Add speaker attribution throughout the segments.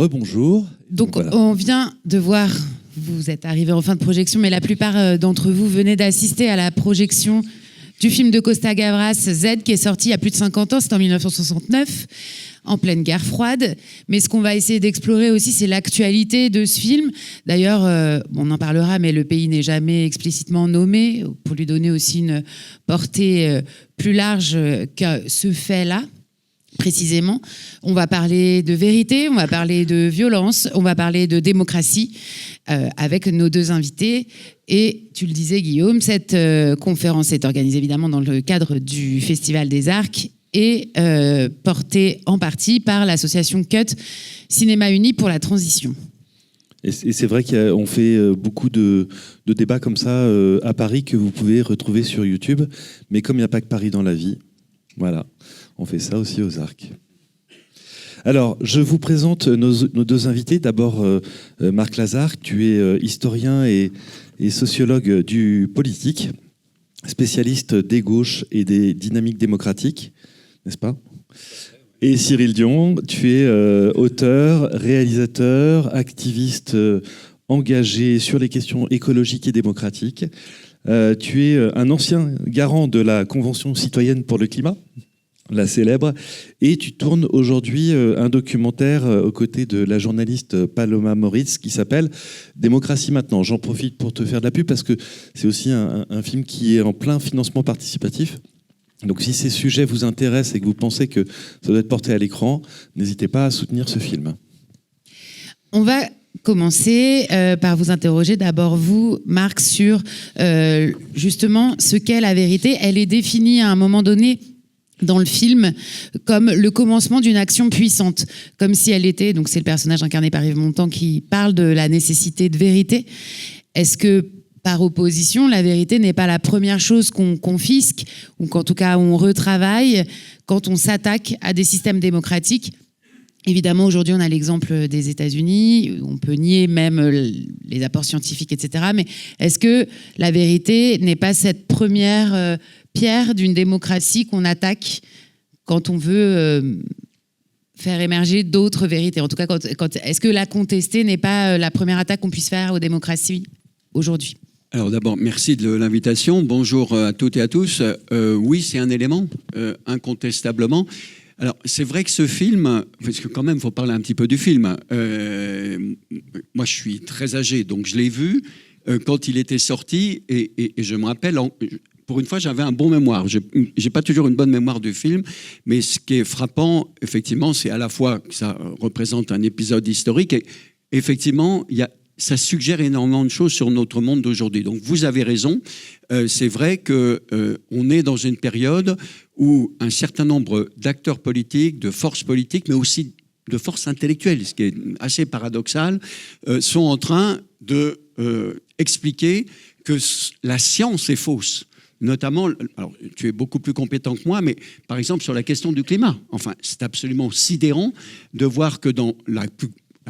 Speaker 1: Rebonjour.
Speaker 2: Donc
Speaker 1: voilà.
Speaker 2: on vient de voir, vous êtes arrivés en fin de projection, mais la plupart d'entre vous venaient d'assister à la projection du film de Costa Gavras, Z, qui est sorti il y a plus de 50 ans, c'est en 1969, en pleine guerre froide. Mais ce qu'on va essayer d'explorer aussi, c'est l'actualité de ce film. D'ailleurs, on en parlera, mais le pays n'est jamais explicitement nommé, pour lui donner aussi une portée plus large que ce fait-là. Précisément, on va parler de vérité, on va parler de violence, on va parler de démocratie avec nos deux invités. Et tu le disais, Guillaume, cette conférence est organisée évidemment dans le cadre du Festival des Arcs et portée en partie par l'association CUT, Cinéma Uni pour la Transition.
Speaker 1: Et c'est vrai qu'on fait beaucoup de débats comme ça à Paris que vous pouvez retrouver sur YouTube. Mais comme il n'y a pas que Paris dans la vie, voilà, on fait ça aussi aux Arcs. Alors, je vous présente nos deux invités. D'abord, Marc Lazare, tu es historien et sociologue du politique, spécialiste des gauches et des dynamiques démocratiques, n'est-ce pas ? Et Cyril Dion, tu es auteur, réalisateur, activiste engagé sur les questions écologiques et démocratiques. Tu es un ancien garant de la Convention citoyenne pour le climat, la célèbre, et tu tournes aujourd'hui un documentaire aux côtés de la journaliste Paloma Moritz qui s'appelle Démocratie maintenant. J'en profite pour te faire de la pub parce que c'est aussi un film qui est en plein financement participatif. Donc si ces sujets vous intéressent et que vous pensez que ça doit être porté à l'écran, n'hésitez pas à soutenir ce film.
Speaker 2: On va commencer par vous interroger d'abord vous, Marc, sur justement ce qu'est la vérité. Elle est définie à un moment donné dans le film comme le commencement d'une action puissante, comme si elle était, donc c'est le personnage incarné par Yves Montand qui parle de la nécessité de vérité. Est-ce que par opposition, la vérité n'est pas la première chose qu'on confisque ou qu'en tout cas on retravaille quand on s'attaque à des systèmes démocratiques ? Évidemment, aujourd'hui, on a l'exemple des États-Unis. On peut nier même les apports scientifiques, etc. Mais est-ce que la vérité n'est pas cette première pierre d'une démocratie qu'on attaque quand on veut faire émerger d'autres vérités ? En tout cas, est-ce que la contester n'est pas la première attaque qu'on puisse faire aux démocraties aujourd'hui ?
Speaker 3: Alors d'abord, merci de l'invitation. Bonjour à toutes et à tous. Oui, c'est un élément, incontestablement. Alors, c'est vrai que ce film, parce que quand même, il faut parler un petit peu du film. Moi, je suis très âgé, donc je l'ai vu quand il était sorti, et je me rappelle, pour une fois, j'avais un bon mémoire. J'ai pas toujours une bonne mémoire du film, mais ce qui est frappant, effectivement, c'est à la fois que ça représente un épisode historique, et effectivement, ça suggère énormément de choses sur notre monde d'aujourd'hui. Donc vous avez raison, c'est vrai qu'on est dans une période où un certain nombre d'acteurs politiques, de forces politiques, mais aussi de forces intellectuelles, ce qui est assez paradoxal, sont en train de expliquer que la science est fausse. Notamment, alors tu es beaucoup plus compétent que moi, mais par exemple sur la question du climat. Enfin, c'est absolument sidérant de voir que dans la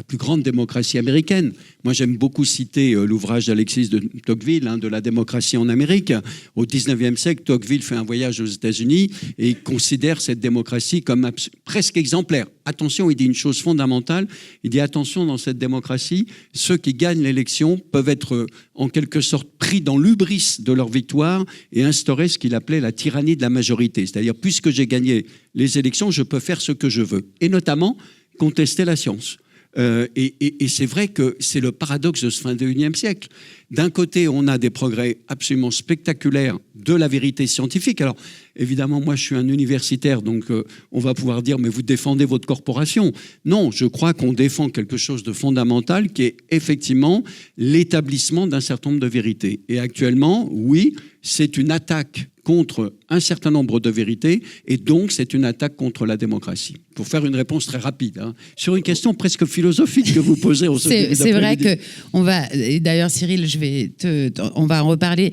Speaker 3: plus grande démocratie américaine. Moi, j'aime beaucoup citer l'ouvrage d'Alexis de Tocqueville, de la démocratie en Amérique. Au 19e siècle, Tocqueville fait un voyage aux États-Unis et il considère cette démocratie comme presque exemplaire. Attention, il dit une chose fondamentale, il dit attention, dans cette démocratie, ceux qui gagnent l'élection peuvent être en quelque sorte pris dans l'hubris de leur victoire et instaurer ce qu'il appelait la tyrannie de la majorité. C'est-à-dire, puisque j'ai gagné les élections, je peux faire ce que je veux. Et notamment, contester la science. Et c'est vrai que c'est le paradoxe de ce fin XXIe siècle. D'un côté, on a des progrès absolument spectaculaires de la vérité scientifique. Alors, évidemment, moi, je suis un universitaire, donc on va pouvoir dire, mais vous défendez votre corporation. Non, je crois qu'on défend quelque chose de fondamental qui est effectivement l'établissement d'un certain nombre de vérités. Et actuellement, oui, c'est une attaque contre un certain nombre de vérités, et donc c'est une attaque contre la démocratie. Pour faire une réponse très rapide, sur une question presque philosophique que vous posez au
Speaker 2: C'est vrai qu'on va, et d'ailleurs Cyril, on va en reparler.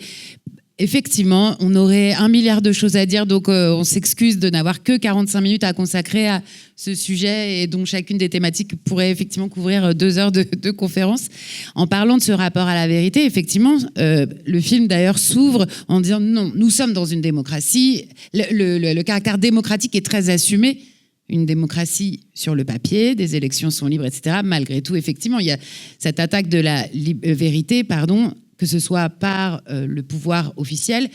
Speaker 2: Effectivement, on aurait 1 milliard de choses à dire, donc on s'excuse de n'avoir que 45 minutes à consacrer à ce sujet et dont chacune des thématiques pourrait effectivement couvrir 2 heures de conférence. En parlant de ce rapport à la vérité, effectivement, le film d'ailleurs s'ouvre en disant non, nous sommes dans une démocratie, le caractère démocratique est très assumé, une démocratie sur le papier, des élections sont libres, etc. Malgré tout, effectivement, il y a cette attaque de la vérité, que ce soit par le pouvoir officiel,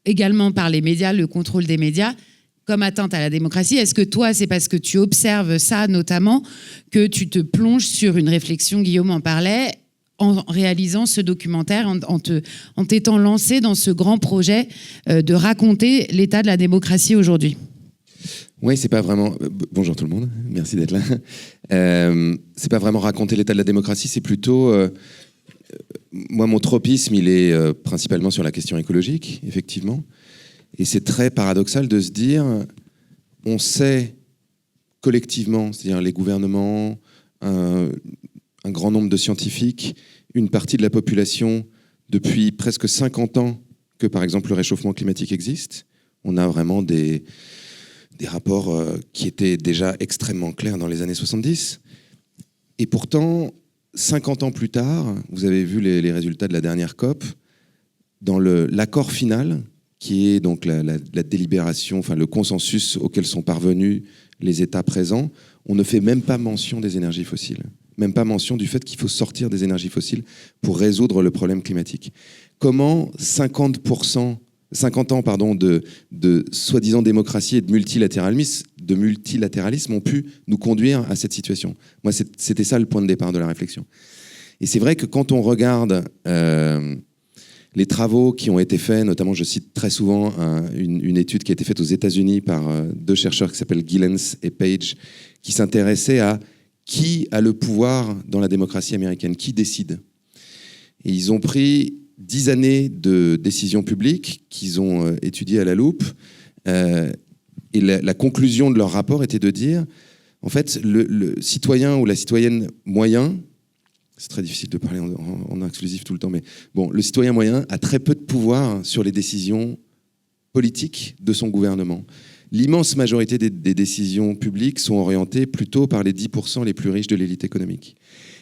Speaker 2: également par les médias, le contrôle des médias, comme atteinte à la démocratie. Est-ce que toi, c'est parce que tu observes ça notamment que tu te plonges sur une réflexion, Guillaume en parlait, en réalisant ce documentaire, en t'étant lancé dans ce grand projet de raconter l'état de la démocratie aujourd'hui?
Speaker 4: Oui, c'est pas vraiment. Bonjour tout le monde, merci d'être là. C'est pas vraiment raconter l'état de la démocratie, c'est plutôt. Moi, mon tropisme, il est principalement sur la question écologique, effectivement. Et c'est très paradoxal de se dire, on sait collectivement, c'est-à-dire les gouvernements, un grand nombre de scientifiques, une partie de la population, depuis presque 50 ans, que par exemple le réchauffement climatique existe. On a vraiment des rapports qui étaient déjà extrêmement clairs dans les années 70. Et pourtant, 50 ans plus tard, vous avez vu les résultats de la dernière COP, dans l'accord final, qui est donc la délibération, enfin le consensus auquel sont parvenus les États présents, on ne fait même pas mention des énergies fossiles. Même pas mention du fait qu'il faut sortir des énergies fossiles pour résoudre le problème climatique. Comment 50 ans de soi-disant démocratie et de multilatéralisme ont pu nous conduire à cette situation. Moi, c'était ça le point de départ de la réflexion. Et c'est vrai que quand on regarde les travaux qui ont été faits, notamment je cite très souvent une étude qui a été faite aux États-Unis par deux chercheurs qui s'appellent Gillens et Page, qui s'intéressaient à qui a le pouvoir dans la démocratie américaine, qui décide. Et ils ont pris 10 années de décisions publiques qu'ils ont étudiées à la loupe. Et la conclusion de leur rapport était de dire, en fait, le citoyen ou la citoyenne moyen, c'est très difficile de parler en exclusif tout le temps, mais bon, le citoyen moyen a très peu de pouvoir sur les décisions politiques de son gouvernement. L'immense majorité des décisions publiques sont orientées plutôt par les 10% les plus riches de l'élite économique.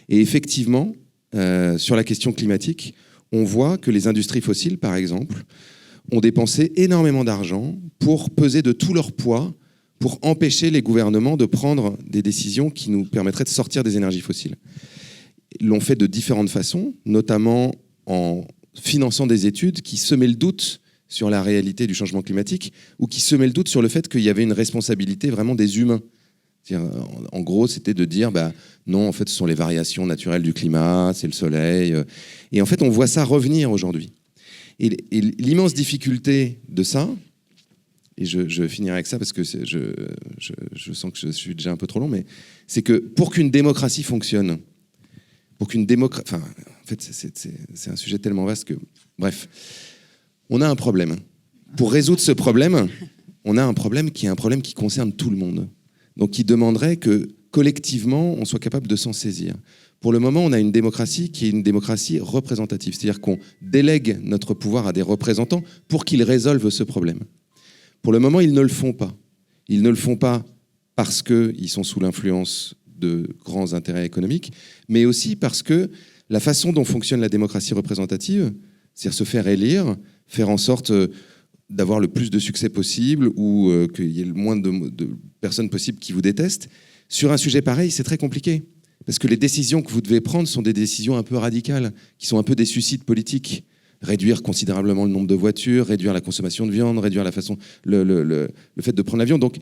Speaker 4: Et effectivement, sur la question climatique, on voit que les industries fossiles, par exemple, ont dépensé énormément d'argent pour peser de tout leur poids pour empêcher les gouvernements de prendre des décisions qui nous permettraient de sortir des énergies fossiles. Ils l'ont fait de différentes façons, notamment en finançant des études qui semaient le doute sur la réalité du changement climatique ou qui semaient le doute sur le fait qu'il y avait une responsabilité vraiment des humains. En gros, c'était de dire, non, en fait, ce sont les variations naturelles du climat, c'est le soleil. Et en fait, on voit ça revenir aujourd'hui. Et l'immense difficulté de ça, et je finirai avec ça parce que je sens que je suis déjà un peu trop long, mais c'est que pour qu'une démocratie fonctionne, en fait, c'est un sujet tellement vaste que... Bref, on a un problème. Pour résoudre ce problème, on a un problème qui concerne tout le monde. Donc, qui demanderait que, collectivement, on soit capable de s'en saisir. Pour le moment, on a une démocratie qui est une démocratie représentative. C'est-à-dire qu'on délègue notre pouvoir à des représentants pour qu'ils résolvent ce problème. Pour le moment, ils ne le font pas. Ils ne le font pas parce qu'ils sont sous l'influence de grands intérêts économiques, mais aussi parce que la façon dont fonctionne la démocratie représentative, c'est-à-dire se faire élire, faire en sorte d'avoir le plus de succès possible ou qu'il y ait le moins de personnes possibles qui vous détestent, sur un sujet pareil, c'est très compliqué. Parce que les décisions que vous devez prendre sont des décisions un peu radicales, qui sont un peu des suicides politiques. Réduire considérablement le nombre de voitures, réduire la consommation de viande, réduire la façon, le fait de prendre l'avion. Donc,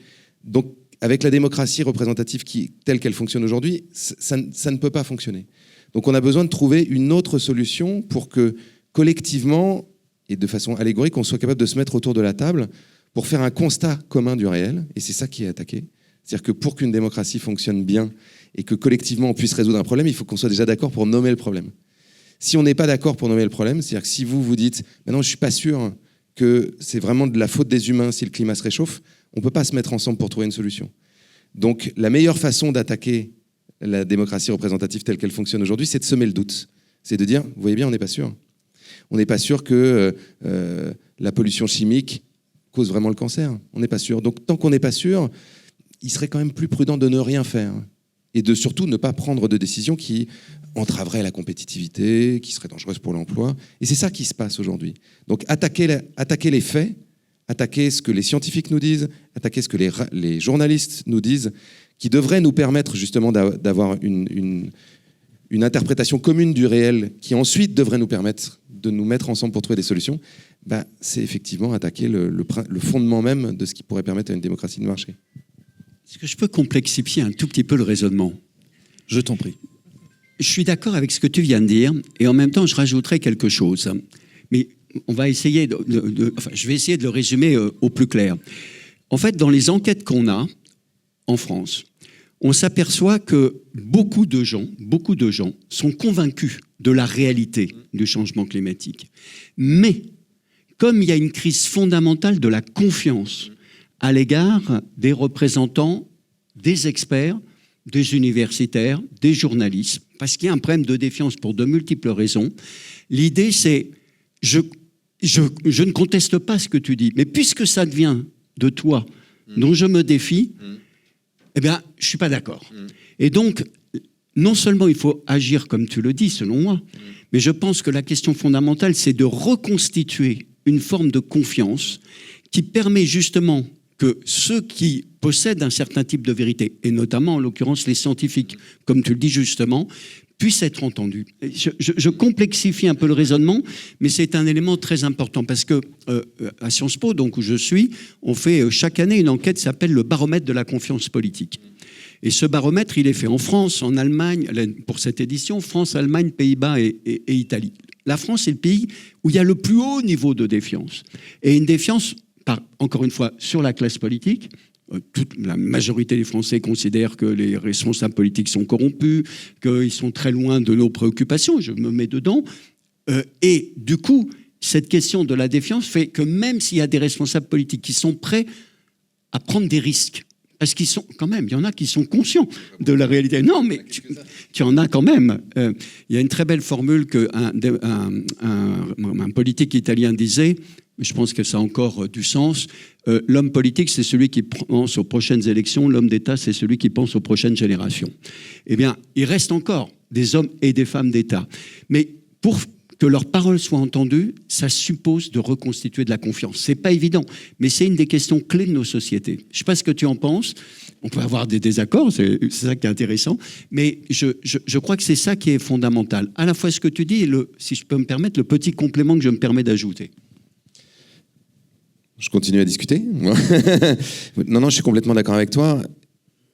Speaker 4: avec la démocratie représentative telle qu'elle fonctionne aujourd'hui, ça ne peut pas fonctionner. Donc on a besoin de trouver une autre solution pour que, collectivement, et de façon allégorique, on soit capable de se mettre autour de la table pour faire un constat commun du réel, et c'est ça qui est attaqué. C'est-à-dire que pour qu'une démocratie fonctionne bien et que collectivement on puisse résoudre un problème, il faut qu'on soit déjà d'accord pour nommer le problème. Si on n'est pas d'accord pour nommer le problème, c'est-à-dire que si vous dites « non, je ne suis pas sûr que c'est vraiment de la faute des humains si le climat se réchauffe », on ne peut pas se mettre ensemble pour trouver une solution. Donc la meilleure façon d'attaquer la démocratie représentative telle qu'elle fonctionne aujourd'hui, c'est de semer le doute. C'est de dire « vous voyez bien, on n'est pas sûr. On n'est pas sûr que la pollution chimique cause vraiment le cancer. On n'est pas sûr. Donc tant qu'on n'est pas sûr, il serait quand même plus prudent de ne rien faire et de surtout ne pas prendre de décisions qui entraveraient la compétitivité, qui seraient dangereuses pour l'emploi. Et c'est ça qui se passe aujourd'hui. Donc attaquer les faits, attaquer ce que les scientifiques nous disent, attaquer ce que les journalistes nous disent, qui devrait nous permettre justement d'avoir une interprétation commune du réel, qui ensuite devrait nous permettre de nous mettre ensemble pour trouver des solutions, c'est effectivement attaquer le fondement même de ce qui pourrait permettre à une démocratie de marcher.
Speaker 3: Est-ce que je peux complexifier un tout petit peu le raisonnement ?
Speaker 1: Je t'en prie.
Speaker 3: Je suis d'accord avec ce que tu viens de dire, et en même temps, je rajouterai quelque chose. Mais on va essayer je vais essayer de le résumer au plus clair. En fait, dans les enquêtes qu'on a en France, on s'aperçoit que beaucoup de gens sont convaincus de la réalité du changement climatique. Mais, comme il y a une crise fondamentale de la confiance à l'égard des représentants, des experts, des universitaires, des journalistes, parce qu'il y a un problème de défiance pour de multiples raisons, l'idée c'est, je ne conteste pas ce que tu dis, mais puisque ça vient de toi, dont je me défie, eh bien, je ne suis pas d'accord. Et donc, non seulement il faut agir comme tu le dis, selon moi, mais je pense que la question fondamentale, c'est de reconstituer une forme de confiance qui permet justement que ceux qui possèdent un certain type de vérité, et notamment en l'occurrence les scientifiques, comme tu le dis justement, puissent être entendus. Je complexifie un peu le raisonnement, mais c'est un élément très important parce que à Sciences Po, donc où je suis, on fait chaque année une enquête qui s'appelle le baromètre de la confiance politique. Et ce baromètre, il est fait en France, en Allemagne, pour cette édition, France, Allemagne, Pays-Bas et Italie. La France est le pays où il y a le plus haut niveau de défiance. Et une défiance, encore une fois, sur la classe politique. La majorité des Français considèrent que les responsables politiques sont corrompus, qu'ils sont très loin de nos préoccupations, je me mets dedans. Et du coup, cette question de la défiance fait que même s'il y a des responsables politiques qui sont prêts à prendre des risques, parce qu'ils sont quand même, il y en a qui sont conscients de la réalité. Non, mais tu en as quand même. Il y a une très belle formule qu'un politique italien disait, je pense que ça a encore du sens. L'homme politique, c'est celui qui pense aux prochaines élections. L'homme d'État, c'est celui qui pense aux prochaines générations. Eh bien, il reste encore des hommes et des femmes d'État. Mais pour que leurs paroles soient entendues, ça suppose de reconstituer de la confiance. C'est pas évident, mais c'est une des questions clés de nos sociétés. Je sais pas ce que tu en penses. On peut avoir des désaccords, c'est ça qui est intéressant, mais je crois que c'est ça qui est fondamental. À la fois ce que tu dis et si je peux me permettre, le petit complément que je me permets d'ajouter.
Speaker 4: Je continue à discuter. Non, je suis complètement d'accord avec toi.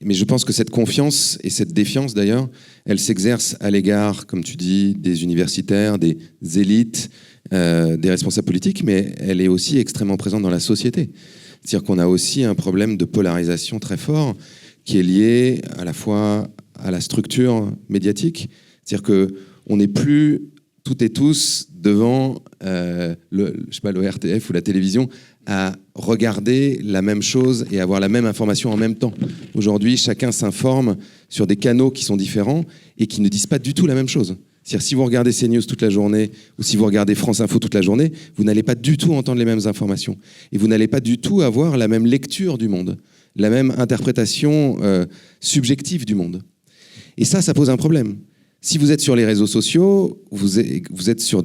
Speaker 4: Mais je pense que cette confiance et cette défiance, d'ailleurs, elle s'exerce à l'égard, comme tu dis, des universitaires, des élites, des responsables politiques, mais elle est aussi extrêmement présente dans la société. C'est-à-dire qu'on a aussi un problème de polarisation très fort qui est lié à la fois à la structure médiatique. C'est-à-dire qu'on n'est plus toutes et tous devant le RTF ou la télévision à regarder la même chose et avoir la même information en même temps. Aujourd'hui, chacun s'informe sur des canaux qui sont différents et qui ne disent pas du tout la même chose. C'est-à-dire, si vous regardez CNews toute la journée ou si vous regardez France Info toute la journée, vous n'allez pas du tout entendre les mêmes informations. Et vous n'allez pas du tout avoir la même lecture du monde, la même interprétation subjective du monde. Et ça pose un problème. Si vous êtes sur les réseaux sociaux, vous êtes sur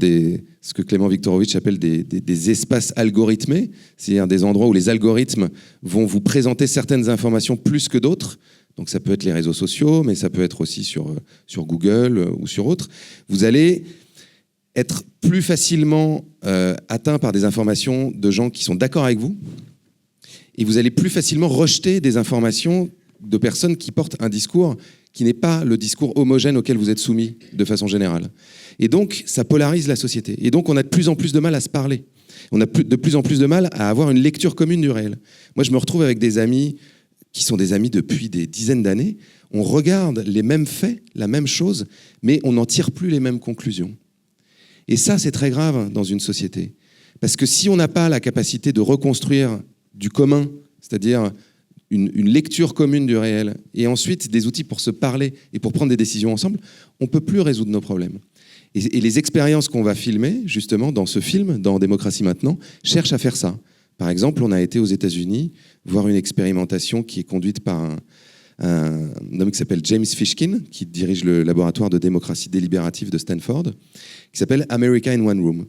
Speaker 4: ce que Clément Viktorovitch appelle des espaces algorithmés, c'est-à-dire des endroits où les algorithmes vont vous présenter certaines informations plus que d'autres. Donc ça peut être les réseaux sociaux, mais ça peut être aussi sur Google ou sur autres. Vous allez être plus facilement atteint par des informations de gens qui sont d'accord avec vous, et vous allez plus facilement rejeter des informations de personnes qui portent un discours qui n'est pas le discours homogène auquel vous êtes soumis de façon générale. Et donc, ça polarise la société. Et donc, on a de plus en plus de mal à se parler. On a de plus en plus de mal à avoir une lecture commune du réel. Moi, je me retrouve avec des amis qui sont des amis depuis des dizaines d'années. On regarde les mêmes faits, la même chose, mais on n'en tire plus les mêmes conclusions. Et ça, c'est très grave dans une société. Parce que si on n'a pas la capacité de reconstruire du commun, c'est-à-dire une lecture commune du réel, et ensuite des outils pour se parler et pour prendre des décisions ensemble, on ne peut plus résoudre nos problèmes. Et les expériences qu'on va filmer, justement, dans ce film, dans Démocratie Maintenant, cherchent à faire ça. Par exemple, on a été aux États-Unis voir une expérimentation qui est conduite par un homme qui s'appelle James Fishkin, qui dirige le laboratoire de démocratie délibérative de Stanford, qui s'appelle America in One Room.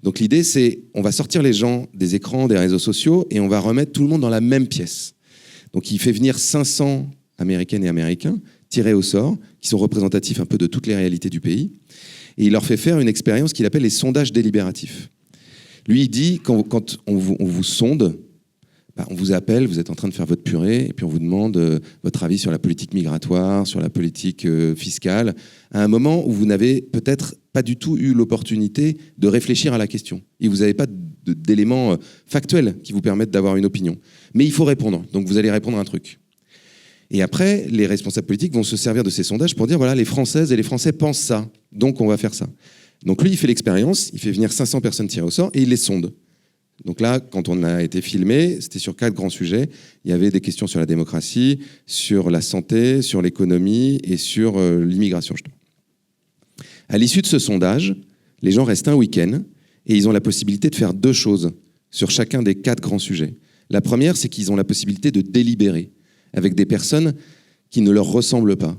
Speaker 4: Donc l'idée, c'est on va sortir les gens des écrans, des réseaux sociaux, et on va remettre tout le monde dans la même pièce. Donc il fait venir 500 Américaines et Américains, tirés au sort, qui sont représentatifs un peu de toutes les réalités du pays, et il leur fait faire une expérience qu'il appelle les sondages délibératifs. Lui, il dit, quand on vous sonde, on vous appelle, vous êtes en train de faire votre purée, et puis on vous demande votre avis sur la politique migratoire, sur la politique fiscale, à un moment où vous n'avez peut-être pas du tout eu l'opportunité de réfléchir à la question. Et vous n'avez pas d'éléments factuels qui vous permettent d'avoir une opinion. Mais il faut répondre, donc vous allez répondre à un truc. Et après, les responsables politiques vont se servir de ces sondages pour dire, voilà, les Françaises et les Français pensent ça, donc on va faire ça. Donc lui, il fait l'expérience, il fait venir 500 personnes tirées au sort, et il les sonde. Donc là, quand on a été filmé, c'était sur 4 grands sujets. Il y avait des questions sur la démocratie, sur la santé, sur l'économie et sur l'immigration. À l'issue de ce sondage, les gens restent un week-end et ils ont la possibilité de faire 2 choses sur chacun des 4 grands sujets. La première, c'est qu'ils ont la possibilité de délibérer avec des personnes qui ne leur ressemblent pas,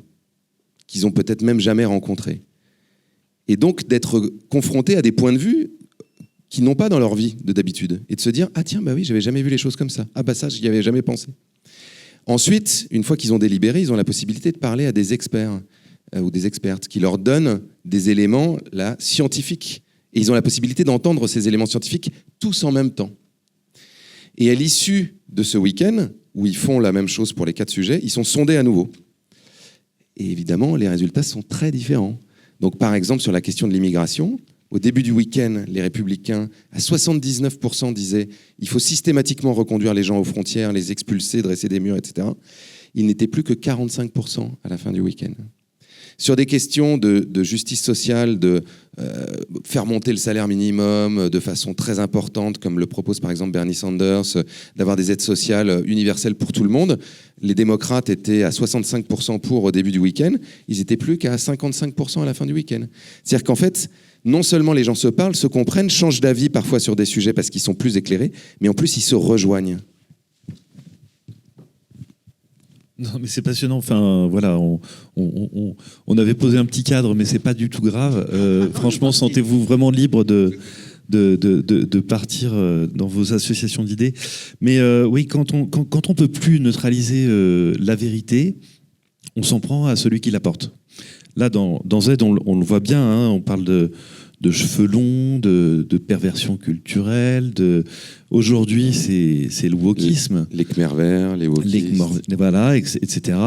Speaker 4: qu'ils ont peut-être même jamais rencontrées. Et donc d'être confrontés à des points de vue qu'ils n'ont pas dans leur vie d'habitude, et de se dire « Ah tiens, bah oui, j'avais jamais vu les choses comme ça. Ah bah ça, j'y avais jamais pensé. » Ensuite, une fois qu'ils ont délibéré, ils ont la possibilité de parler à des experts ou des expertes qui leur donnent des éléments là, scientifiques. Et ils ont la possibilité d'entendre ces éléments scientifiques tous en même temps. Et à l'issue de ce week-end, où ils font la même chose pour les 4 sujets, ils sont sondés à nouveau. Et évidemment, les résultats sont très différents. Donc par exemple, sur la question de l'immigration, au début du week-end, les Républicains, à 79%, disaient il faut systématiquement reconduire les gens aux frontières, les expulser, dresser des murs, etc. Ils n'étaient plus que 45% à la fin du week-end. Sur des questions de justice sociale, de faire monter le salaire minimum de façon très importante, comme le propose par exemple Bernie Sanders, d'avoir des aides sociales universelles pour tout le monde, les démocrates étaient à 65% pour au début du week-end, ils n'étaient plus qu'à 55% à la fin du week-end. C'est-à-dire qu'en fait, non seulement les gens se parlent, se comprennent, changent d'avis parfois sur des sujets parce qu'ils sont plus éclairés, mais en plus ils se rejoignent.
Speaker 1: Non, mais c'est passionnant. Enfin, voilà, on avait posé un petit cadre, mais c'est pas du tout grave. Franchement, sentez-vous vraiment libre de partir dans vos associations d'idées. Mais oui, quand on peut plus neutraliser la vérité, on s'en prend à celui qui la porte. Là, dans Z, on le voit bien, hein, on parle de cheveux longs, de perversion culturelle. Aujourd'hui, c'est le wokisme.
Speaker 4: Les Khmer verts, les wokistes.
Speaker 1: Voilà, etc.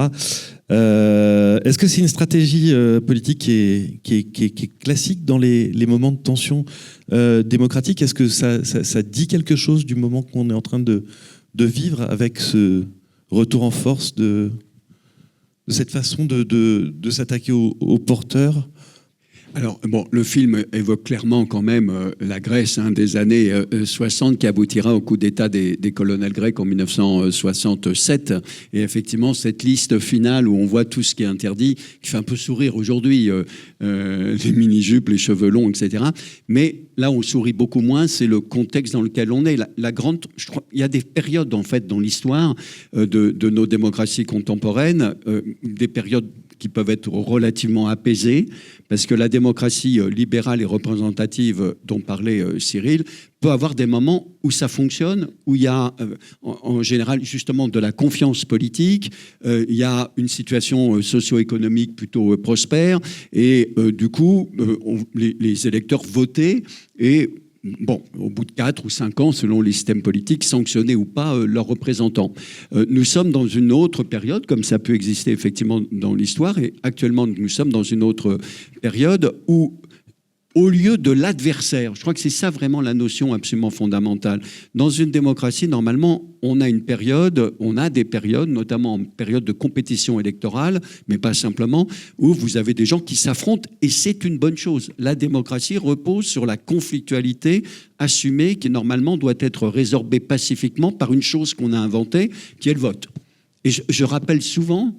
Speaker 1: Est-ce que c'est une stratégie politique qui est classique dans les moments de tension démocratique? Est-ce que ça dit quelque chose du moment qu'on est en train de vivre avec ce retour en force de cette façon de s'attaquer aux porteurs?
Speaker 3: Alors, bon, le film évoque clairement quand même la Grèce des années 60 qui aboutira au coup d'État des colonels grecs en 1967. Et effectivement, cette liste finale où on voit tout ce qui est interdit, qui fait un peu sourire aujourd'hui, les mini-jupes, les cheveux longs, etc. Mais là, on sourit beaucoup moins, c'est le contexte dans lequel on est. Je crois, il y a des périodes, en fait, dans l'histoire de nos démocraties contemporaines, des périodes qui peuvent être relativement apaisées, parce que la démocratie libérale et représentative dont parlait Cyril peut avoir des moments où ça fonctionne, où il y a en général justement de la confiance politique, il y a une situation socio-économique plutôt prospère, et du coup, les électeurs votaient et... Bon, au bout de 4 ou 5 ans, selon les systèmes politiques, sanctionner ou pas leurs représentants. Nous sommes dans une autre période, comme ça peut exister effectivement dans l'histoire, et actuellement nous sommes dans une autre période où, au lieu de l'adversaire, je crois que c'est ça vraiment la notion absolument fondamentale. Dans une démocratie, normalement, on a des périodes, notamment en période de compétition électorale, mais pas simplement, où vous avez des gens qui s'affrontent, et c'est une bonne chose. La démocratie repose sur la conflictualité assumée, qui normalement doit être résorbée pacifiquement par une chose qu'on a inventée, qui est le vote. Et je rappelle souvent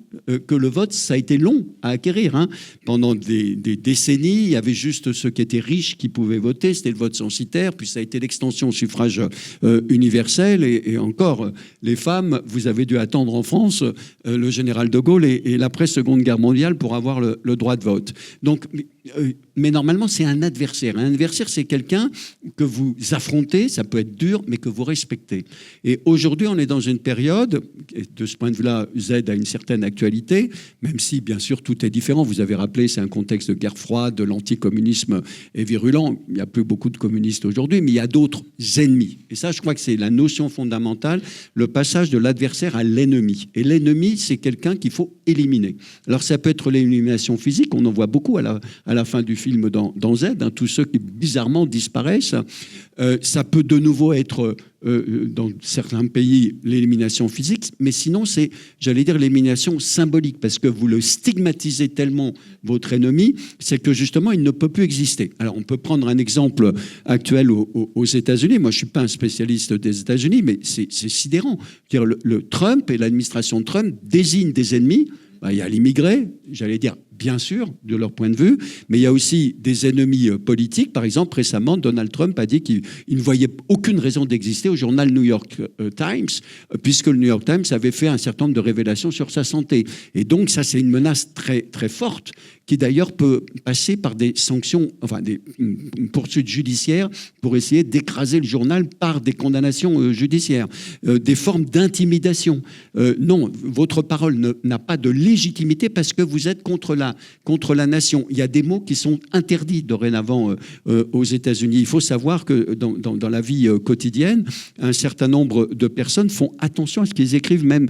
Speaker 3: que le vote, ça a été long à acquérir. Hein. Pendant des décennies, il y avait juste ceux qui étaient riches qui pouvaient voter, c'était le vote censitaire, puis ça a été l'extension au suffrage universel, et encore, les femmes, vous avez dû attendre en France le général de Gaulle et l'après-Seconde Guerre mondiale pour avoir le droit de vote. Donc, mais normalement, c'est un adversaire. Un adversaire, c'est quelqu'un que vous affrontez, ça peut être dur, mais que vous respectez. Et aujourd'hui, on est dans une période, et de ce point de vue-là, Z a une certaine actualité, même si, bien sûr, tout est différent. Vous avez rappelé, c'est un contexte de guerre froide, de l'anticommunisme est virulent. Il n'y a plus beaucoup de communistes aujourd'hui, mais il y a d'autres ennemis. Et ça, je crois que c'est la notion fondamentale, le passage de l'adversaire à l'ennemi. Et l'ennemi, c'est quelqu'un qu'il faut éliminer. Alors, ça peut être l'élimination physique, on en voit beaucoup à la fin du film dans Z, hein, tous ceux qui bizarrement disparaissent. Ça peut de nouveau être, dans certains pays, l'élimination physique, mais sinon c'est, j'allais dire, l'élimination symbolique, parce que vous le stigmatisez tellement, votre ennemi, c'est que justement, il ne peut plus exister. Alors, on peut prendre un exemple actuel aux États-Unis. Moi, je ne suis pas un spécialiste des États-Unis, mais c'est sidérant. C'est-à-dire, le Trump et l'administration de Trump désignent des ennemis. Il y a l'immigré, j'allais dire, bien sûr, de leur point de vue, mais il y a aussi des ennemis politiques. Par exemple, récemment, Donald Trump a dit qu'il ne voyait aucune raison d'exister au journal New York Times, puisque le New York Times avait fait un certain nombre de révélations sur sa santé. Et donc, ça, c'est une menace très, très forte, qui d'ailleurs peut passer par des sanctions, enfin des poursuites judiciaires pour essayer d'écraser le journal par des condamnations judiciaires, des formes d'intimidation. Non, votre parole n'a pas de légitimité parce que vous êtes contre la nation. Il y a des mots qui sont interdits dorénavant aux États-Unis. Il faut savoir que dans la vie quotidienne, un certain nombre de personnes font attention à ce qu'ils écrivent, même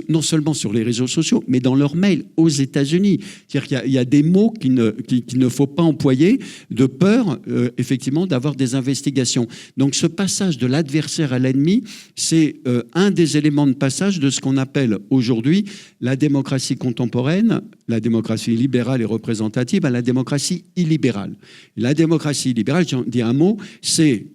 Speaker 3: non seulement sur les réseaux sociaux, mais dans leurs mails aux États-Unis. C'est-à-dire qu'il y a des mots qu'il ne faut pas employer de peur, effectivement, d'avoir des investigations. Donc ce passage de l'adversaire à l'ennemi, c'est un des éléments de passage de ce qu'on appelle aujourd'hui la démocratie contemporaine, la démocratie libérale et représentative, à la démocratie illibérale. La démocratie illibérale, j'en dis un mot, c'est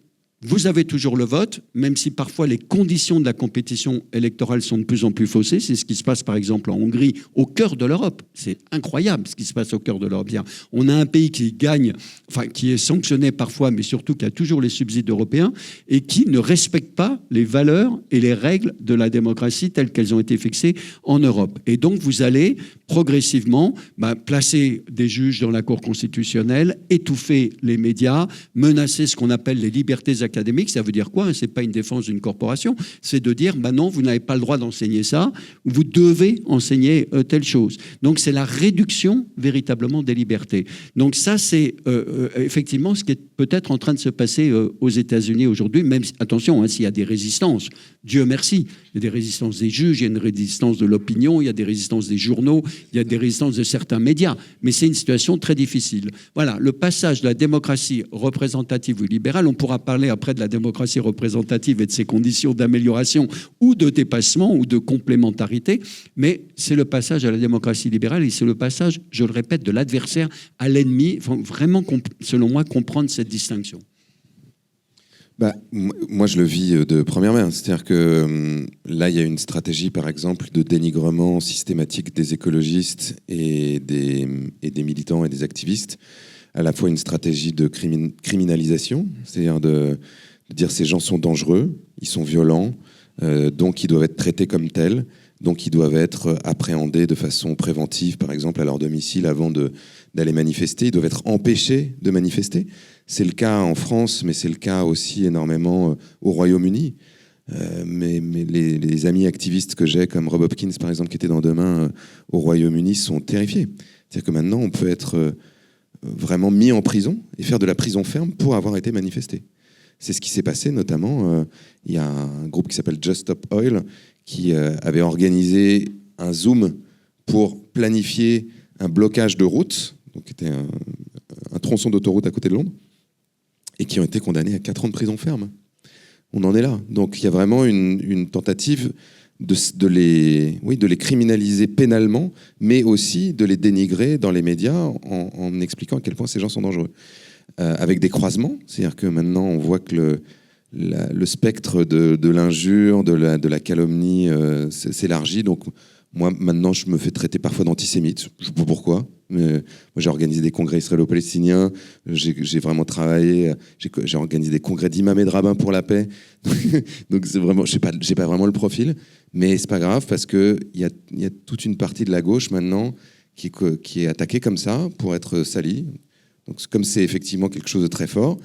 Speaker 3: vous avez toujours le vote, même si parfois les conditions de la compétition électorale sont de plus en plus faussées. C'est ce qui se passe par exemple en Hongrie, au cœur de l'Europe. C'est incroyable ce qui se passe au cœur de l'Europe. On a un pays qui gagne, enfin qui est sanctionné parfois, mais surtout qui a toujours les subsides européens et qui ne respecte pas les valeurs et les règles de la démocratie telles qu'elles ont été fixées en Europe. Et donc vous allez progressivement placer des juges dans la Cour constitutionnelle, étouffer les médias, menacer ce qu'on appelle les libertés académique. Ça veut dire quoi? C'est pas une défense d'une corporation, c'est de dire non, vous n'avez pas le droit d'enseigner ça, vous devez enseigner telle chose. Donc c'est la réduction véritablement des libertés. Donc ça c'est effectivement ce qui est peut-être en train de se passer aux États-Unis aujourd'hui, même attention, s'il y a des résistances, Dieu merci, il y a des résistances des juges, il y a une résistance de l'opinion, il y a des résistances des journaux, il y a des résistances de certains médias, mais c'est une situation très difficile. Voilà, le passage de la démocratie représentative ou libérale, on pourra parler après de la démocratie représentative et de ses conditions d'amélioration ou de dépassement ou de complémentarité, mais c'est le passage à la démocratie libérale et c'est le passage, je le répète, de l'adversaire à l'ennemi. Il faut vraiment, selon moi, comprendre cette distinction.
Speaker 4: Moi, je le vis de première main. C'est-à-dire que là, il y a une stratégie, par exemple, de dénigrement systématique des écologistes et des militants et des activistes. À la fois une stratégie de criminalisation, c'est-à-dire de dire ces gens sont dangereux, ils sont violents, donc ils doivent être traités comme tels, donc ils doivent être appréhendés de façon préventive, par exemple à leur domicile avant d'aller manifester, ils doivent être empêchés de manifester. C'est le cas en France, mais c'est le cas aussi énormément au Royaume-Uni. Mais les amis activistes que j'ai, comme Rob Hopkins par exemple, qui était dans Demain au Royaume-Uni, sont terrifiés. C'est-à-dire que maintenant on peut être vraiment mis en prison et faire de la prison ferme pour avoir été manifesté. C'est ce qui s'est passé notamment, il y a un groupe qui s'appelle Just Stop Oil qui avait organisé un Zoom pour planifier un blocage de route, donc qui était un tronçon d'autoroute à côté de Londres, et qui ont été condamnés à 4 ans de prison ferme. On en est là. Donc il y a vraiment une tentative de les criminaliser pénalement, mais aussi de les dénigrer dans les médias en expliquant à quel point ces gens sont dangereux. Avec des croisements, c'est-à-dire que maintenant on voit que le spectre de l'injure, de la calomnie s'élargit. Donc moi, maintenant, je me fais traiter parfois d'antisémite. Je ne sais pas pourquoi. Mais moi, j'ai organisé des congrès israélo-palestiniens. J'ai vraiment travaillé. J'ai organisé des congrès d'imams et de rabbins pour la paix. Donc c'est vraiment, j'ai pas vraiment le profil. Mais c'est pas grave parce que il y a toute une partie de la gauche maintenant qui est attaquée comme ça pour être salie. Donc comme c'est effectivement quelque chose de très fort.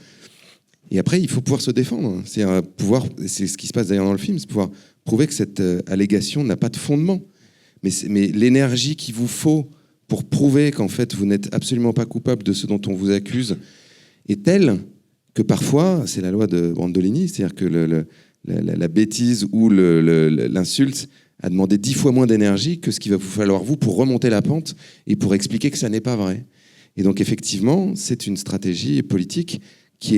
Speaker 4: Et après, il faut pouvoir se défendre. C'est ce qui se passe d'ailleurs dans le film, c'est pouvoir prouver que cette allégation n'a pas de fondement. Mais l'énergie qu'il vous faut pour prouver qu'en fait, vous n'êtes absolument pas coupable de ce dont on vous accuse est telle que parfois, c'est la loi de Brandolini, c'est-à-dire que la bêtise ou l'insulte a demandé 10 fois moins d'énergie que ce qu'il va vous falloir vous pour remonter la pente et pour expliquer que ça n'est pas vrai. Et donc effectivement, c'est une stratégie politique qui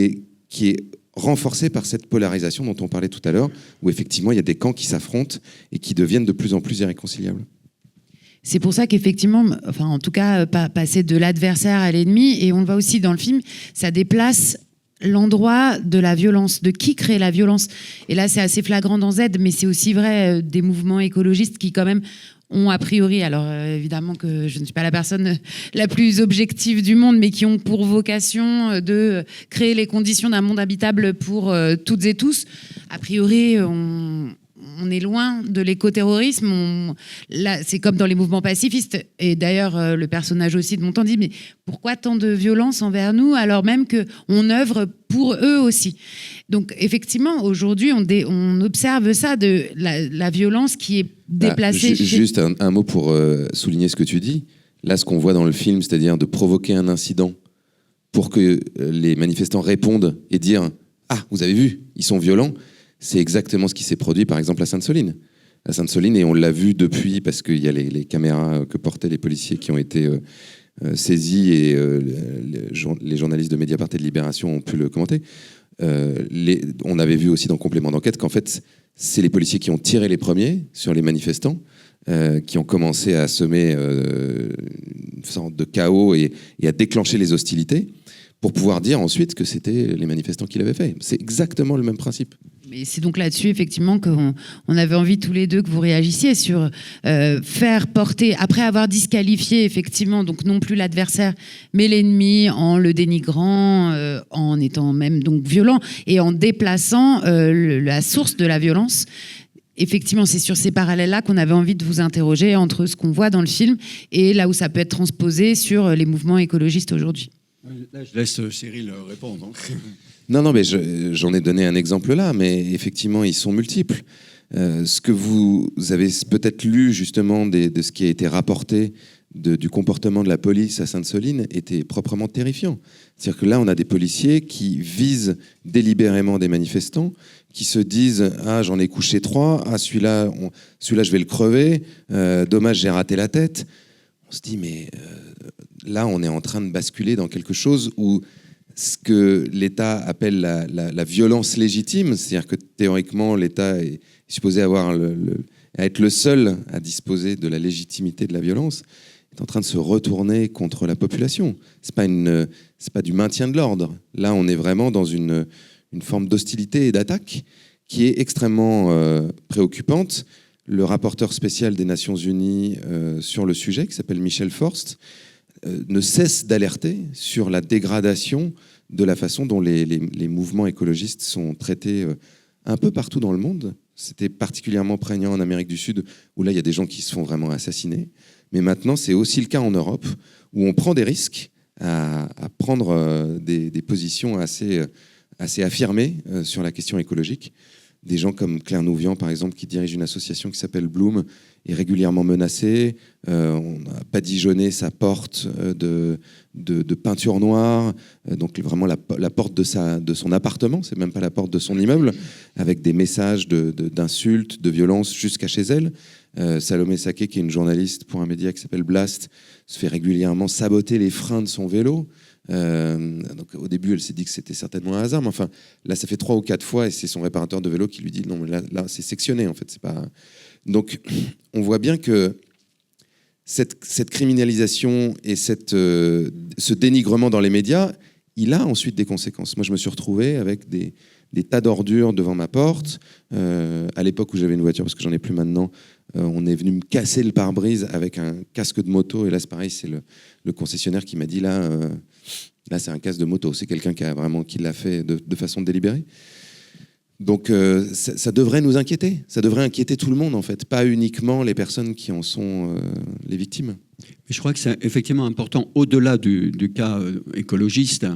Speaker 4: est renforcée par cette polarisation dont on parlait tout à l'heure, où effectivement il y a des camps qui s'affrontent et qui deviennent de plus en plus irréconciliables.
Speaker 2: C'est pour ça qu'effectivement, enfin en tout cas, passer de l'adversaire à l'ennemi, et on le voit aussi dans le film, ça déplace l'endroit de la violence, de qui crée la violence. Et là, c'est assez flagrant dans Z, mais c'est aussi vrai des mouvements écologistes qui quand même ont a priori, alors évidemment que je ne suis pas la personne la plus objective du monde, mais qui ont pour vocation de créer les conditions d'un monde habitable pour toutes et tous. A priori, on est loin de l'écoterrorisme. Là, c'est comme dans les mouvements pacifistes. Et d'ailleurs, le personnage aussi de Montand dit, mais pourquoi tant de violence envers nous alors même qu'on œuvre pour eux aussi? Donc effectivement, aujourd'hui, on observe ça, de la violence qui est déplacée.
Speaker 4: Juste un mot pour souligner ce que tu dis. Là, ce qu'on voit dans le film, c'est-à-dire de provoquer un incident pour que les manifestants répondent et dire « Ah, vous avez vu, ils sont violents », c'est exactement ce qui s'est produit, par exemple, à Sainte-Soline. À Sainte-Soline, et on l'a vu depuis, parce qu'il y a les caméras que portaient les policiers qui ont été saisis, et les journalistes de Mediapart et de Libération ont pu le commenter. On avait vu aussi dans Complément d'enquête qu'en fait, c'est les policiers qui ont tiré les premiers sur les manifestants, qui ont commencé à semer une sorte de chaos et à déclencher les hostilités, pour pouvoir dire ensuite que c'était les manifestants qui l'avaient fait. C'est exactement le même principe.
Speaker 2: Mais c'est donc là-dessus, effectivement, qu'on avait envie tous les deux que vous réagissiez sur faire porter, après avoir disqualifié, effectivement, donc non plus l'adversaire, mais l'ennemi, en le dénigrant, en étant même donc violent, et en déplaçant la source de la violence. Effectivement, c'est sur ces parallèles-là qu'on avait envie de vous interroger entre ce qu'on voit dans le film et là où ça peut être transposé sur les mouvements écologistes aujourd'hui.
Speaker 3: Là, je laisse Cyril répondre.
Speaker 4: Non, mais j'en ai donné un exemple là, mais effectivement, ils sont multiples. Ce que vous avez peut-être lu justement de ce qui a été rapporté du comportement de la police à Sainte-Soline était proprement terrifiant. C'est-à-dire que là, on a des policiers qui visent délibérément des manifestants, qui se disent « Ah, j'en ai couché 3, ah, celui-là, je vais le crever, dommage, j'ai raté la tête ». On se dit « Mais là, on est en train de basculer dans quelque chose où ce que l'État appelle la violence légitime, c'est-à-dire que théoriquement, l'État est supposé à être le seul à disposer de la légitimité de la violence, est en train de se retourner contre la population. C'est pas du maintien de l'ordre. Là, on est vraiment dans une forme d'hostilité et d'attaque qui est extrêmement préoccupante. Le rapporteur spécial des Nations Unies sur le sujet, qui s'appelle Michel Forst, ne cesse d'alerter sur la dégradation de la façon dont les mouvements écologistes sont traités un peu partout dans le monde. C'était particulièrement prégnant en Amérique du Sud, où là, il y a des gens qui se font vraiment assassiner. Mais maintenant, c'est aussi le cas en Europe, où on prend des risques à prendre des positions assez affirmées sur la question écologique. Des gens comme Claire Nouvian, par exemple, qui dirige une association qui s'appelle Bloom, est régulièrement menacée. On a badigeonné sa porte de peinture noire, donc vraiment la porte de son appartement, c'est même pas la porte de son immeuble, avec des messages d'insultes, de violences jusqu'à chez elle. Salomé Saké, qui est une journaliste pour un média qui s'appelle Blast, se fait régulièrement saboter les freins de son vélo. Donc au début, elle s'est dit que c'était certainement un hasard, mais enfin, là, ça fait 3 ou 4 fois, et c'est son réparateur de vélo qui lui dit non, mais là c'est sectionné, en fait. C'est pas... Donc, on voit bien que cette criminalisation et ce dénigrement dans les médias, il a ensuite des conséquences. Moi, je me suis retrouvé avec des tas d'ordures devant ma porte. À l'époque où j'avais une voiture, parce que j'en ai plus maintenant, on est venu me casser le pare-brise avec un casque de moto. Et là, c'est pareil, c'est le concessionnaire qui m'a dit, là c'est un casque de moto. C'est quelqu'un qui l'a fait de façon délibérée. Donc, ça devrait nous inquiéter. Ça devrait inquiéter tout le monde, en fait. Pas uniquement les personnes qui en sont les victimes.
Speaker 3: Mais je crois que c'est effectivement important, au-delà du cas écologiste,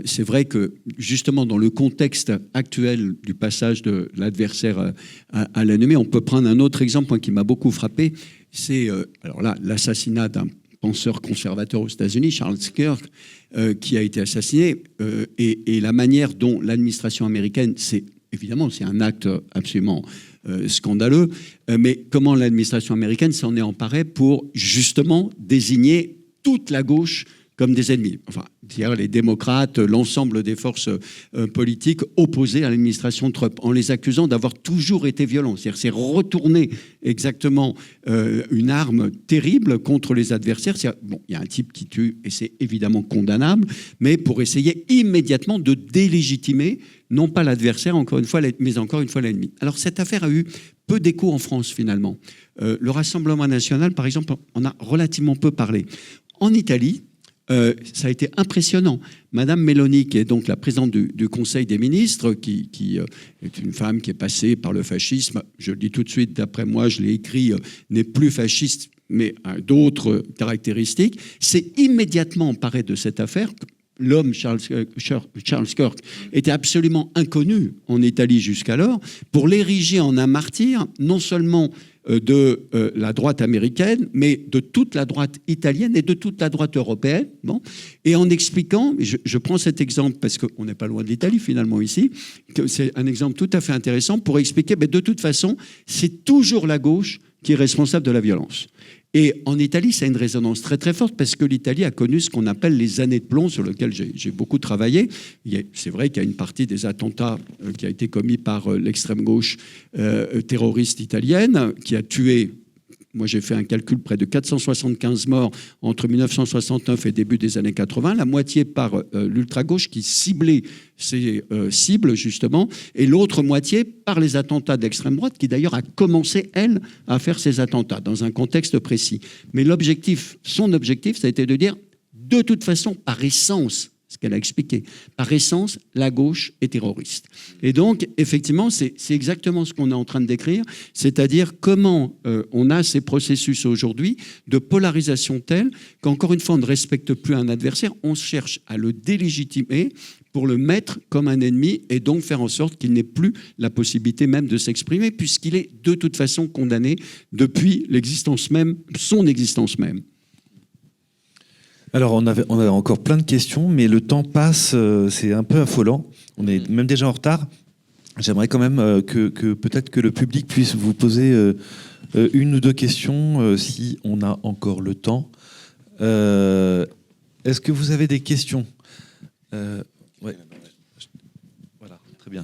Speaker 3: c'est vrai que justement dans le contexte actuel du passage de l'adversaire à l'ennemi, on peut prendre un autre exemple, moi, qui m'a beaucoup frappé, c'est alors là, l'assassinat d'un penseur conservateur aux États-Unis, Charles Kirk, qui a été assassiné, et la manière dont l'administration américaine évidemment, c'est un acte absolument scandaleux, mais comment l'administration américaine s'en est emparée pour justement désigner toute la gauche comme des ennemis. Enfin, dire les démocrates, l'ensemble des forces politiques opposées à l'administration Trump, en les accusant d'avoir toujours été violents. C'est-à-dire, c'est retourner exactement une arme terrible contre les adversaires. Bon, il y a un type qui tue, et c'est évidemment condamnable, mais pour essayer immédiatement de délégitimer non pas l'adversaire, encore une fois, mais encore une fois l'ennemi. Alors, cette affaire a eu peu d'écho en France, finalement. Le Rassemblement national, par exemple, en a relativement peu parlé. En Italie, ça a été impressionnant. Madame Meloni, qui est donc la présidente du Conseil des ministres, qui est une femme qui est passée par le fascisme, je le dis tout de suite, d'après moi, je l'ai écrit, n'est plus fasciste, mais a d'autres caractéristiques, s'est immédiatement emparée de cette affaire. L'homme, Charles Kirk, était absolument inconnu en Italie jusqu'alors, pour l'ériger en un martyr, non seulement de la droite américaine, mais de toute la droite italienne et de toute la droite européenne. Bon. Et en expliquant, je prends cet exemple parce qu'on n'est pas loin de l'Italie finalement ici, que c'est un exemple tout à fait intéressant pour expliquer, mais de toute façon, c'est toujours la gauche qui est responsable de la violence. Et en Italie, ça a une résonance très très forte parce que l'Italie a connu ce qu'on appelle les années de plomb, sur lesquelles j'ai beaucoup travaillé. C'est vrai qu'il y a une partie des attentats qui a été commis par l'extrême gauche terroriste italienne, qui a tué, moi j'ai fait un calcul, près de 475 morts entre 1969 et début des années 80, la moitié par l'ultra-gauche qui ciblait ces cibles justement, et l'autre moitié par les attentats d'extrême droite, qui d'ailleurs a commencé, elle, à faire ces attentats dans un contexte précis. Mais son objectif, ça a été de dire, de toute façon, par essence, ce qu'elle a expliqué, par essence, la gauche est terroriste. Et donc, effectivement, c'est exactement ce qu'on est en train de décrire, c'est-à-dire comment on a ces processus aujourd'hui de polarisation telle qu'encore une fois, on ne respecte plus un adversaire, on cherche à le délégitimer pour le mettre comme un ennemi et donc faire en sorte qu'il n'ait plus la possibilité même de s'exprimer puisqu'il est de toute façon condamné depuis son existence même.
Speaker 1: Alors, on avait encore plein de questions, mais le temps passe, c'est un peu affolant. On est même déjà en retard. J'aimerais quand même que peut-être que le public puisse vous poser une ou deux questions, si on a encore le temps. Est-ce que vous avez des questions ? Ouais. Voilà, très bien.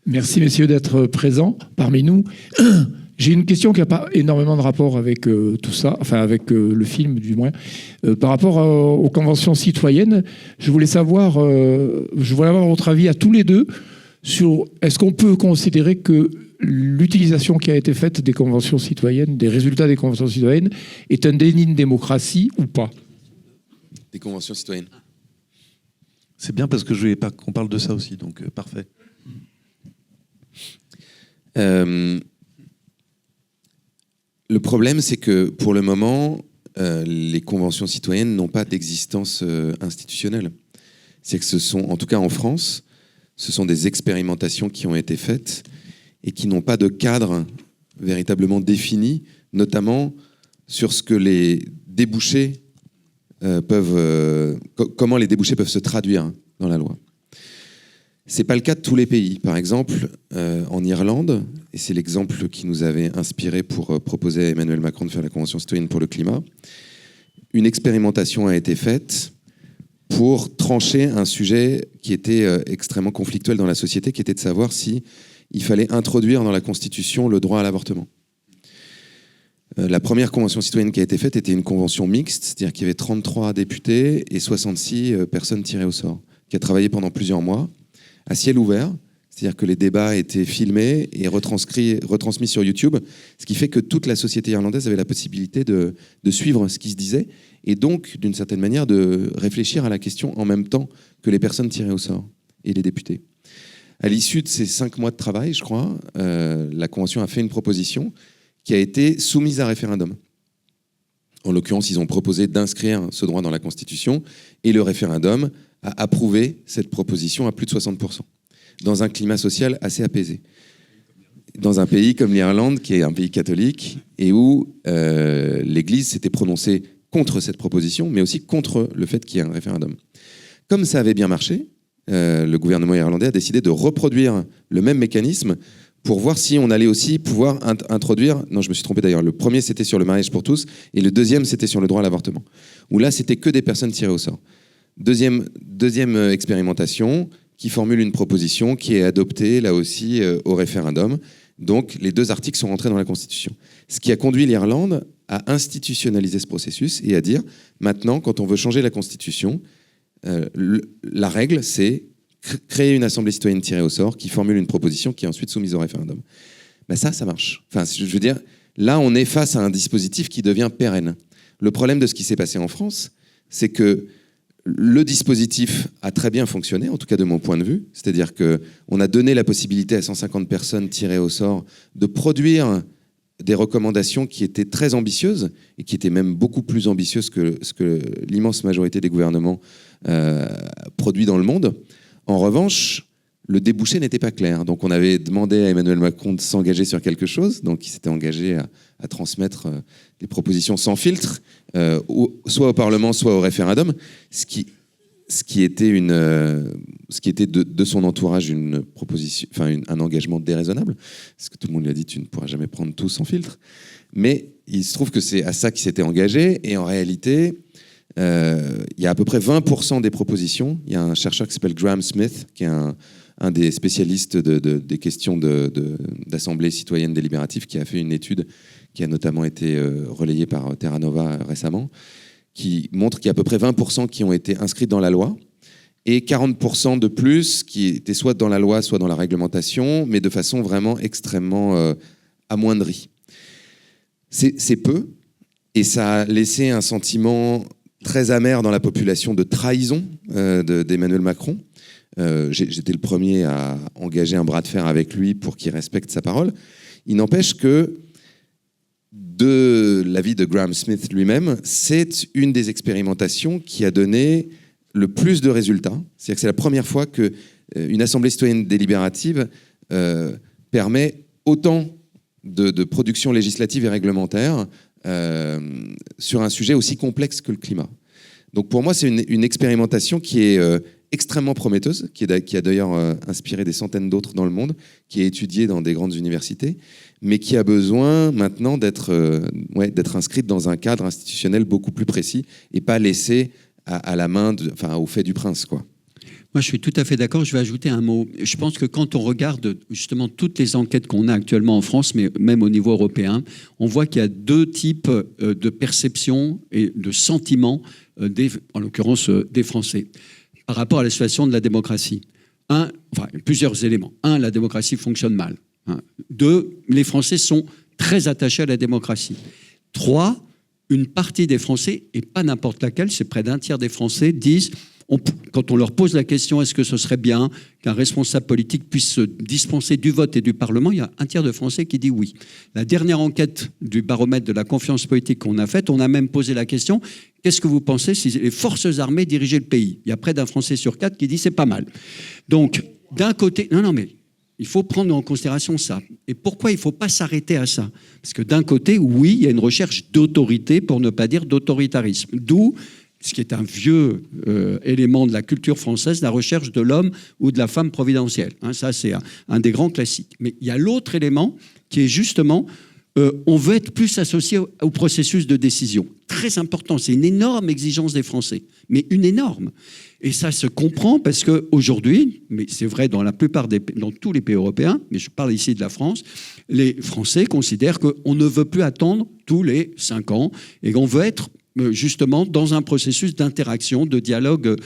Speaker 5: Merci, messieurs, d'être présents parmi nous. J'ai une question qui n'a pas énormément de rapport avec tout ça, enfin avec le film du moins. Par rapport aux conventions citoyennes, je voulais avoir votre avis à tous les deux sur est-ce qu'on peut considérer que l'utilisation qui a été faite des conventions citoyennes, des résultats des conventions citoyennes, est un déni de démocratie ou pas ?
Speaker 4: Des conventions citoyennes.
Speaker 1: C'est bien parce que je voulais pas qu'on parle de ça aussi, donc parfait.
Speaker 4: Le problème, c'est que pour le moment, les conventions citoyennes n'ont pas d'existence institutionnelle. C'est que ce sont, en tout cas en France, ce sont des expérimentations qui ont été faites et qui n'ont pas de cadre véritablement défini, notamment sur ce que les débouchés comment les débouchés peuvent se traduire dans la loi. C'est pas le cas de tous les pays. Par exemple, en Irlande, et c'est l'exemple qui nous avait inspiré pour proposer à Emmanuel Macron de faire la Convention citoyenne pour le climat, une expérimentation a été faite pour trancher un sujet qui était extrêmement conflictuel dans la société, qui était de savoir si il fallait introduire dans la Constitution le droit à l'avortement. La première convention citoyenne qui a été faite était une convention mixte, c'est-à-dire qu'il y avait 33 députés et 66 personnes tirées au sort, qui a travaillé pendant plusieurs mois, à ciel ouvert, c'est-à-dire que les débats étaient filmés et retransmis sur YouTube, ce qui fait que toute la société irlandaise avait la possibilité de suivre ce qui se disait, et donc, d'une certaine manière, de réfléchir à la question en même temps que les personnes tirées au sort et les députés. À l'issue de ces 5 mois de travail, je crois, la Convention a fait une proposition qui a été soumise à référendum. En l'occurrence, ils ont proposé d'inscrire ce droit dans la Constitution et le référendum a approuvé cette proposition à plus de 60%, dans un climat social assez apaisé. Dans un pays comme l'Irlande, qui est un pays catholique, et où l'Église s'était prononcée contre cette proposition, mais aussi contre le fait qu'il y ait un référendum. Comme ça avait bien marché, le gouvernement irlandais a décidé de reproduire le même mécanisme pour voir si on allait aussi pouvoir introduire... Non, je me suis trompé d'ailleurs. Le premier, c'était sur le mariage pour tous, et le deuxième, c'était sur le droit à l'avortement, où là, c'était que des personnes tirées au sort. Deuxième expérimentation, qui formule une proposition qui est adoptée, là aussi, au référendum. Donc, les 2 articles sont rentrés dans la Constitution. Ce qui a conduit l'Irlande à institutionnaliser ce processus et à dire, maintenant, quand on veut changer la Constitution, la règle, c'est créer une assemblée citoyenne tirée au sort qui formule une proposition qui est ensuite soumise au référendum. Ben ça marche. Enfin, je veux dire, là, on est face à un dispositif qui devient pérenne. Le problème de ce qui s'est passé en France, c'est que le dispositif a très bien fonctionné, en tout cas de mon point de vue. C'est-à-dire qu'on a donné la possibilité à 150 personnes tirées au sort de produire des recommandations qui étaient très ambitieuses et qui étaient même beaucoup plus ambitieuses que ce que l'immense majorité des gouvernements produit dans le monde. En revanche, le débouché n'était pas clair. Donc on avait demandé à Emmanuel Macron de s'engager sur quelque chose. Donc il s'était engagé à transmettre des propositions sans filtre, soit au Parlement, soit au référendum, ce qui était de son entourage une proposition, un engagement déraisonnable, parce que tout le monde lui a dit tu ne pourras jamais prendre tout sans filtre. Mais il se trouve que c'est à ça qu'il s'était engagé, et en réalité, il y a à peu près 20% des propositions. Il y a un chercheur qui s'appelle Graham Smith, qui est un des spécialistes des questions d'assemblée citoyenne délibérative, qui a fait une étude qui a notamment été relayée par Terra Nova récemment, qui montre qu'il y a à peu près 20% qui ont été inscrits dans la loi, et 40% de plus qui étaient soit dans la loi, soit dans la réglementation, mais de façon vraiment extrêmement amoindrie. C'est peu, et ça a laissé un sentiment très amer dans la population de trahison d'Emmanuel Macron. J'étais le premier à engager un bras de fer avec lui pour qu'il respecte sa parole. Il n'empêche que, de l'avis de Graham Smith lui-même, c'est une des expérimentations qui a donné le plus de résultats. C'est-à-dire que c'est la première fois qu'une assemblée citoyenne délibérative permet autant de production législative et réglementaire sur un sujet aussi complexe que le climat. Donc pour moi, c'est une expérimentation qui est extrêmement prometteuse, qui a d'ailleurs inspiré des centaines d'autres dans le monde, qui est étudiée dans des grandes universités, mais qui a besoin maintenant d'être inscrite dans un cadre institutionnel beaucoup plus précis et pas laissée à la main, au fait du prince, quoi.
Speaker 3: Moi, je suis tout à fait d'accord. Je vais ajouter un mot. Je pense que quand on regarde justement toutes les enquêtes qu'on a actuellement en France, mais même au niveau européen, on voit qu'il y a 2 types de perceptions et de sentiments, en l'occurrence des Français, par rapport à la situation de la démocratie. Plusieurs éléments. 1, la démocratie fonctionne mal. 2, les Français sont très attachés à la démocratie. 3, une partie des Français, et pas n'importe laquelle, c'est près d'un tiers des Français, disent... Quand on leur pose la question, est-ce que ce serait bien qu'un responsable politique puisse se dispenser du vote et du Parlement, il y a un tiers de Français qui dit oui. La dernière enquête du baromètre de la confiance politique qu'on a faite, on a même posé la question, qu'est-ce que vous pensez si les forces armées dirigeaient le pays? Il y a près d'un Français sur 4 qui dit c'est pas mal. Donc, d'un côté... Non, mais il faut prendre en considération ça. Et pourquoi il ne faut pas s'arrêter à ça? Parce que d'un côté, oui, il y a une recherche d'autorité, pour ne pas dire d'autoritarisme. D'où... ce qui est un vieux élément de la culture française, la recherche de l'homme ou de la femme providentielle. Ça, c'est un des grands classiques. Mais il y a l'autre élément qui est justement on veut être plus associé au processus de décision. Très important, c'est une énorme exigence des Français, mais une énorme. Et ça se comprend parce qu'aujourd'hui, mais c'est vrai dans dans tous les pays européens, mais je parle ici de la France, les Français considèrent qu'on ne veut plus attendre tous les 5 ans et qu'on veut être justement dans un processus d'interaction, de dialogue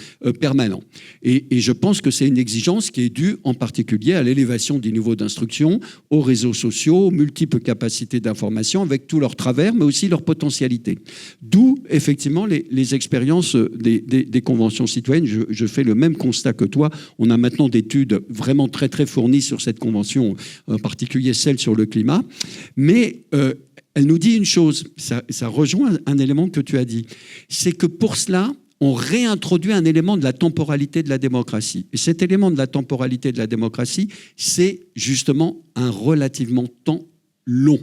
Speaker 3: permanent. Et je pense que c'est une exigence qui est due en particulier à l'élévation du niveau d'instruction, aux réseaux sociaux, aux multiples capacités d'information avec tous leurs travers, mais aussi leurs potentialités. D'où, effectivement, les expériences des conventions citoyennes. Je fais le même constat que toi. On a maintenant des études vraiment très, très fournies sur cette convention, en particulier celle sur le climat. Mais elle nous dit une chose, ça rejoint un élément que tu as dit, c'est que pour cela, on réintroduit un élément de la temporalité de la démocratie. Et cet élément de la temporalité de la démocratie, c'est justement un relativement temps long.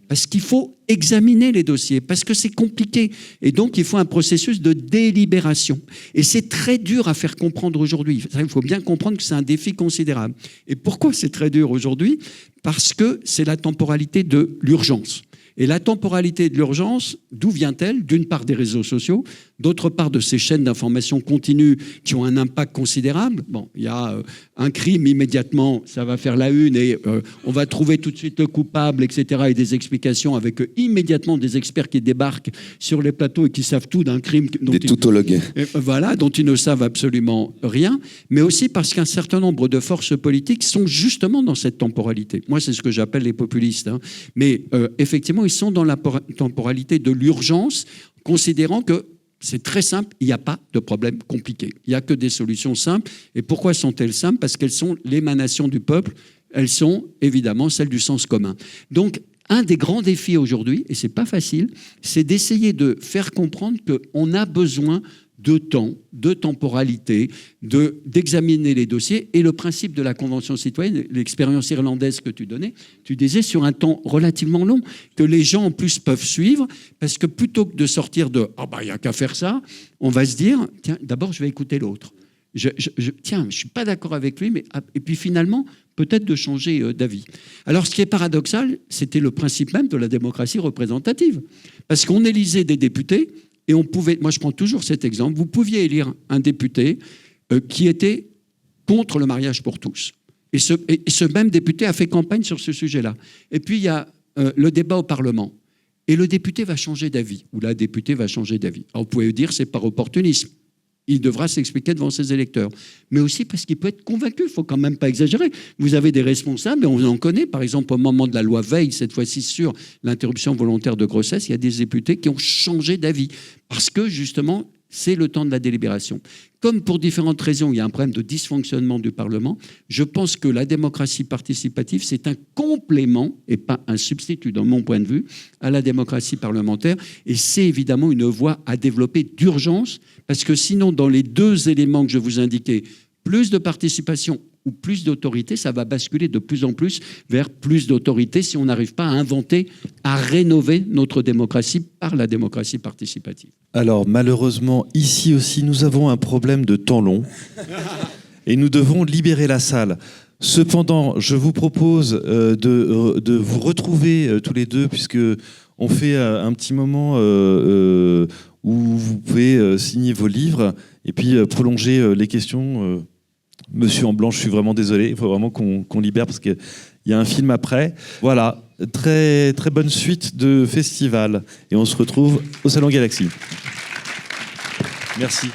Speaker 3: Parce qu'il faut examiner les dossiers, parce que c'est compliqué. Et donc, il faut un processus de délibération. Et c'est très dur à faire comprendre aujourd'hui. Il faut bien comprendre que c'est un défi considérable. Et pourquoi c'est très dur aujourd'hui ? Parce que c'est la temporalité de l'urgence. Et la temporalité de l'urgence, d'où vient-elle ? D'une part des réseaux sociaux, d'autre part de ces chaînes d'information continues qui ont un impact considérable. Bon, il y a un crime, immédiatement, ça va faire la une et on va trouver tout de suite le coupable, etc. et des explications avec immédiatement des experts qui débarquent sur les plateaux et qui savent tout d'un crime.
Speaker 4: Des tautologues.
Speaker 3: Voilà, dont ils ne savent absolument rien, mais aussi parce qu'un certain nombre de forces politiques sont justement dans cette temporalité. Moi, c'est ce que j'appelle les populistes. Hein. Mais effectivement, ils sont dans la temporalité de l'urgence, considérant que c'est très simple, il n'y a pas de problème compliqué. Il n'y a que des solutions simples. Et pourquoi sont-elles simples ? Parce qu'elles sont l'émanation du peuple, elles sont évidemment celles du sens commun. Donc, un des grands défis aujourd'hui, et ce n'est pas facile, c'est d'essayer de faire comprendre qu'on a besoin de temps, de temporalité, d'examiner les dossiers. Et le principe de la Convention citoyenne, l'expérience irlandaise que tu donnais, tu disais sur un temps relativement long, que les gens en plus peuvent suivre, parce que plutôt que de sortir de « ah bah il n'y a qu'à faire ça », on va se dire « tiens, d'abord je vais écouter l'autre. Tiens, je ne suis pas d'accord avec lui, mais... » Et puis finalement, peut-être de changer d'avis. Alors ce qui est paradoxal, c'était le principe même de la démocratie représentative. Parce qu'on élisait des députés, et on pouvait, moi je prends toujours cet exemple, vous pouviez élire un député qui était contre le mariage pour tous. Et ce même député a fait campagne sur ce sujet-là. Et puis il y a le débat au Parlement. Et le député va changer d'avis, ou la députée va changer d'avis. Alors vous pouvez dire c'est par opportunisme. Il devra s'expliquer devant ses électeurs. Mais aussi parce qu'il peut être convaincu, il ne faut quand même pas exagérer. Vous avez des responsables, et on en connaît, par exemple au moment de la loi Veil, cette fois-ci sur l'interruption volontaire de grossesse, il y a des députés qui ont changé d'avis. Parce que justement, c'est le temps de la délibération. Comme pour différentes raisons, il y a un problème de dysfonctionnement du Parlement, je pense que la démocratie participative, c'est un complément, et pas un substitut, dans mon point de vue, à la démocratie parlementaire. Et c'est évidemment une voie à développer d'urgence, parce que sinon, dans les deux éléments que je vous indiquais, plus de participation ou plus d'autorité, ça va basculer de plus en plus vers plus d'autorité si on n'arrive pas à inventer, à rénover notre démocratie par la démocratie participative.
Speaker 1: Alors malheureusement, ici aussi, nous avons un problème de temps long et nous devons libérer la salle. Cependant, je vous propose de vous retrouver tous les deux, puisque on fait un petit moment où vous pouvez signer vos livres et puis prolonger les questions. Monsieur en blanc, je suis vraiment désolé, il faut vraiment qu'on libère parce qu'il y a un film après. Voilà, très, très bonne suite de festival et on se retrouve au Salon Galaxy. Merci.